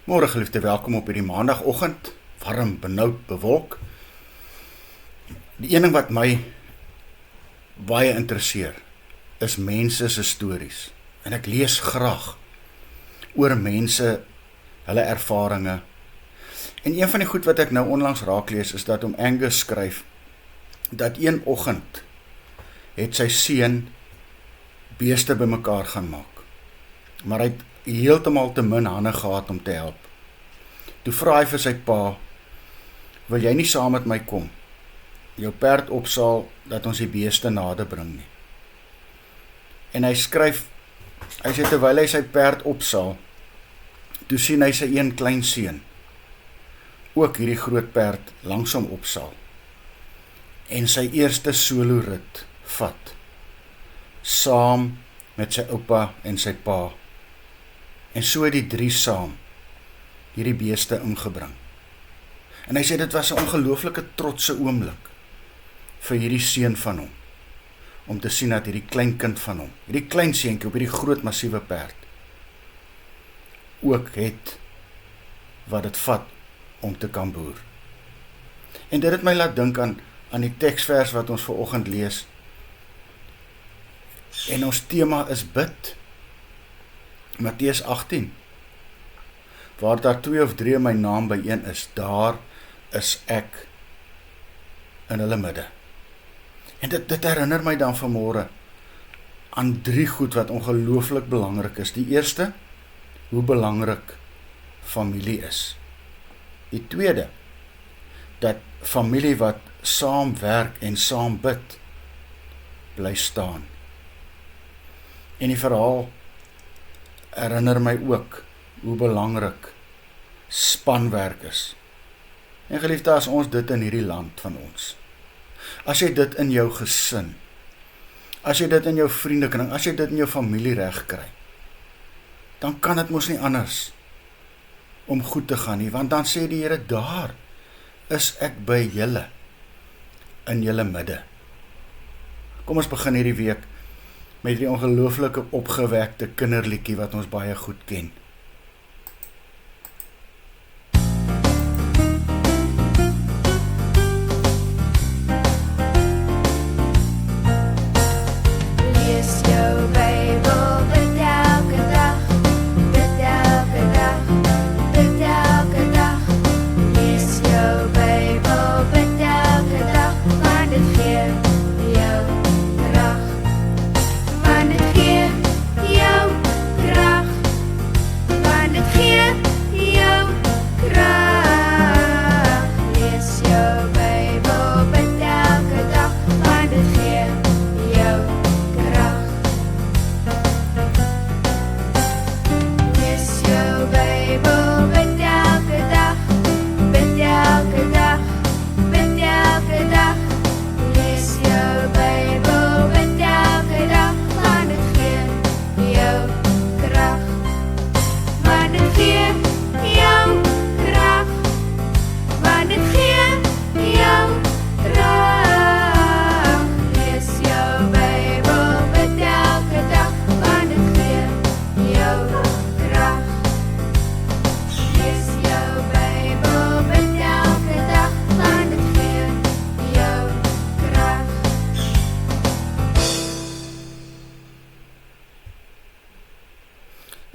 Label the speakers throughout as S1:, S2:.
S1: Môre geliefde, welkom op hierdie maandagoggend, warm, benoud, bewolk. Die een ding wat my baie interesseer, is mense se stories. En ek lees graag oor mense, hulle ervarings. En een van die goed wat ek nou onlangs raak lees, is dat Angus skryf, dat een oggend het sy seun beeste bymekaar gaan maak. Maar hy het heeltemal te min hande gehad om te help. Toe vra hy vir sy pa, wil jy nie saam met my kom, jou perd opsaal, dat ons die beeste nader bring nie. En hy skryf, hy sê terwyl hy sy perd opsaal, toe sien hy sy een klein seun, ook hierdie groot perd langsom opsaal, en sy eerste solo rit vat, saam met sy oupa en sy pa, en so die drie saam hierdie beeste ingebring. En hy sê dit was 'n ongelooflike trotse oomblik vir hierdie seun van hom, om te sien dat hierdie klein kind van hom, hierdie klein seentjie op hierdie groot massiewe perd, ook het wat dit vat om te kan boer. En dit het my laat dink aan die teksvers wat ons vanoggend lees. En ons tema is bid. Matteus 18. Waar daar 2 of 3 in my naam byeen is, daar is ek in hulle midde. En dit herinner my dan vanmôre aan 3 goed wat ongelooflik belangrik is. Die eerste, hoe belangrik familie is. Die tweede, dat familie wat saam werk en saam bid, bly staan. En die verhaal herinner my ook hoe belangrik spanwerk is. En geliefde, as ons dit in hierdie land van ons, as jy dit in jou gesin, as jy dit in jou vriendekring, as jy dit in jou familie reg kry, dan kan dit mos nie anders om goed te gaan nie, want dan sê die Here, daar is ek by julle, in julle midde. Kom ons begin hierdie week met die ongelooflike opgewekte kinderliedjie wat ons baie goed ken.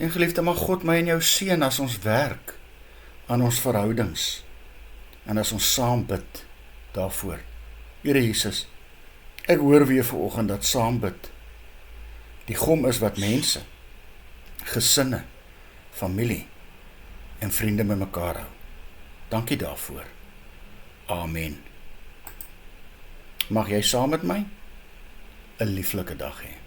S1: En geliefde, mag God my en jou seën as ons werk aan ons verhoudings en as ons saam bid daarvoor. Here Jesus, ek hoor weer vanoggend dat saam bid die gom is wat mense, gesinne, familie en vriende met mekaar hou. Dankie daarvoor. Amen. Mag jy saam met my 'n lieflike dag hê.